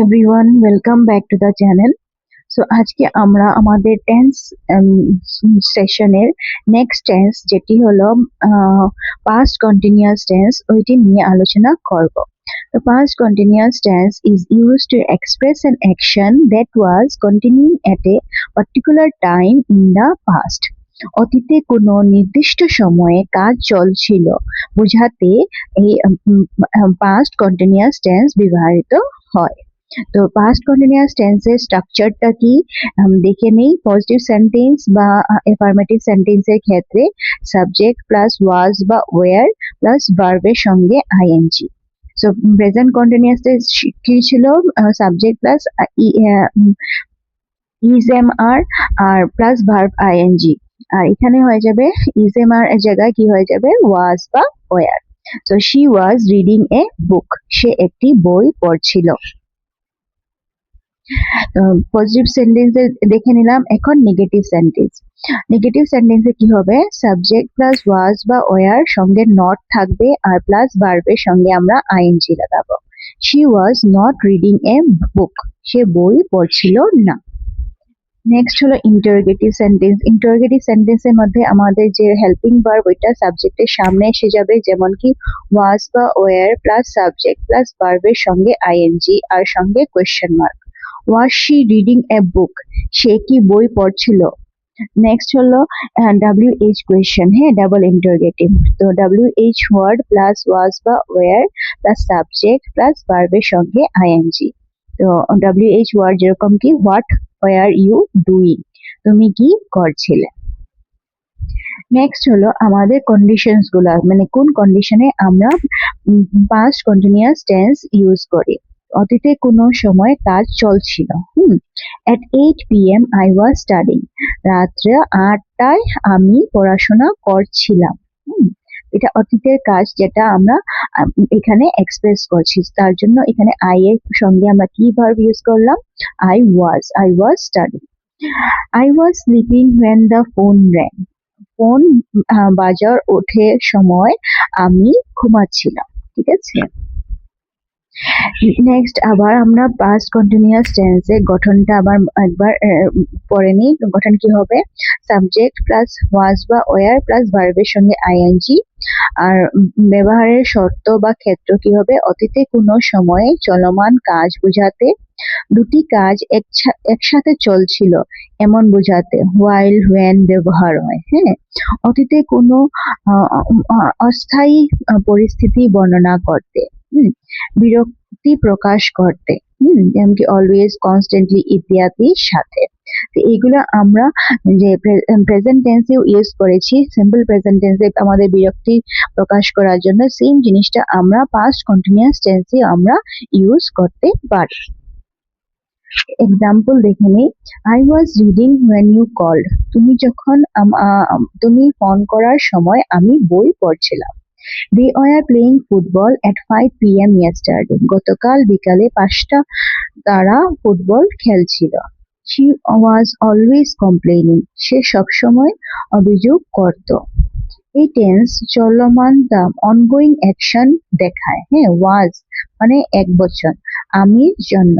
Everyone, welcome back to the channel. So আজকে আমরা আমাদের টেন্স সেশনের নেক্সট টেন্স যেটি হলো পাস্ট কন্টিনিউয়াস টেন্স ওইটি নিয়ে আলোচনা করব। The past continuous tense is used to express an action that was continuing at a particular time in the past. অতীতে কোনো নির্দিষ্ট সময়ে কাজ চলছিল বোঝাতে এই পাস্ট কন্টিনিউয়াস টেন্স ব্যবহৃত হয়। তো পাস্ট কন্টিনিউয়াস টেন্সের স্ট্রাকচারটা কি দেখে নেই। পজিটিভ সেন্টেন্স বা অ্যাফার্মেটিভ সেন্টেন্সের ক্ষেত্রে সাবজেক্ট প্লাস ওয়াজ বা ওয়্যার প্লাস ভার্বের সঙ্গে ING. So present continuous tense কি ছিল? Subject plus is am are plus verb ING. আর এখানে হয়ে যাবে ইজ এম আর এর জায়গায় কি হয়ে যাবে? ওয়াজ বা were. So she was reading a book, সে একটি বই পড়ছিল। পজিটিভ সেন্টেন্সে দেখে নিলাম। এখন নেগেটিভ সেন্টেন্স। নেগেটিভ সেন্টেন্সে কি হবে? সাবজেক্ট প্লাস ওয়াজ বা ওয়্যার সঙ্গে নট থাকবে আর প্লাস ভার্বের সঙ্গে আমরা আইএনজি লাগাবো। She was not reading a book, সে বই পড়ছিল না। নেক্সট হলো ইন্টারোগেটিভ সেন্টেন্স। ইন্টারোগেটিভ সেন্টেন্সের মধ্যে আমাদের যে হেল্পিং ভার্ব ওইটা সাবজেক্টের সামনে এসে যাবে, যেমন কি ওয়াজ বা ওয়্যার প্লাস সাবজেক্ট প্লাস ভার্বের সঙ্গে আইএনজি আর সঙ্গে question mark. Was she reading a book, সে কি বই পড়ছিল। নেক্সট হলো WH কোয়েশ্চেন, হ্যাঁ, ডাবল ইন্টারোগেটিভ। তো WH ওয়ার্ড প্লাস ওয়াজ বা ওয়্যার প্লাস সাবজেক্ট প্লাস ভার্বের সঙ্গে আইএনজি। তো WH ওয়ার্ড যেরকম কি হোয়াট ওয়্যার ইউ ডুইং, তুমি কি করছিলে। নেক্সট হলো আমাদের কন্ডিশনস গুলা, মানে কোন কন্ডিশনে আমরা পাস্ট কন্টিনিউয়াস টেন্স ইউজ করি। অতীতে কোনো সময় কাজ চলছিল। At 8 p.m. I was studying. রাত্রে 8টায় আমি পড়াশোনা করছিলাম। এটা অতীতের কাজ যেটা আমরা এখানে এক্সপ্রেস করছি, তার জন্য এখানে আই এর সঙ্গে আমরা কি ভার্ব ইউজ করলাম? I was studying. I was sleeping when the phone rang. Phone বাজার ওঠে সময় আমি ঘুমাচ্ছিলাম। ঠিক আছে। নেক্সট আবার আমরা পাস্ট কন্টিনিউয়াস টেন্সের গঠনটা আবার একবার পড়ে নিই। গঠন কি হবে? সাবজেক্ট প্লাস ওয়াজ বা ওয়্যার প্লাস ভার্বের সঙ্গে আইএনজি। আর ব্যবহারের শর্ত বা ক্ষেত্র কি হবে? অতীতে কোনো সময়ে চলমান কাজ বোঝাতে, দুটি কাজ একসাথে চলছিল এমন বোঝাতে while when ব্যবহার হয়। হ্যাঁ, অতীতে কোনো অস্থায়ী পরিস্থিতি বর্ণনা করতে, বিরক্তি প্রকাশ করতে, যেমন কি অলওয়েজ, কনস্ট্যান্টলি ইত্যাদির সাথে। তো এইগুলো আমরা যে প্রেজেন্ট টেন্সে ইউজ করেছি, সিম্পল প্রেজেন্ট টেন্সে আমাদের বিরক্তি প্রকাশ করার জন্য সেম জিনিসটা আমরা পাস্ট কন্টিনিউয়াস টেন্সে আমরা ইউজ করতে পারি। এক্সাম্পল দেখে নিই। I was reading when you called. তুমি ফোন করার সময় আমি বই পড়ছিলাম। They were playing football at 5 p.m. yesterday. গতকাল বিকালে 5টা তারা ফুটবল খেলছিল। She was always complaining. সে সবসময় অভিযোগ করত। এই টেন্স চলমান দাম অনগোয়িং অ্যাকশন দেখায়। হ্যাঁ, ওয়াজ মানে এক বচন, আমির জন্য।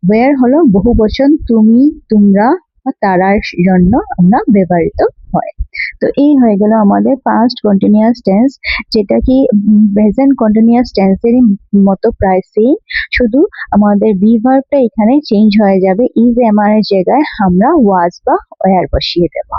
ওয়্যার হলো বহু বচন, তুমি, তোমরা, তারার জন্য আমরা ব্যবহৃত হয়। তো এই হয়ে গেল আমাদের পাস্ট কন্টিনিউয়াস টেন্স, যেটা কি প্রেজেন্ট কন্টিনিউয়াস টেন্সের মতো প্রায় সেম, শুধু আমাদের বি ভার্বটা এখানে চেঞ্জ হয়ে যাবে। ইজ এম আর এর জায়গায় আমরা ওয়াজ বা ওয়্যার বসিয়ে দেব।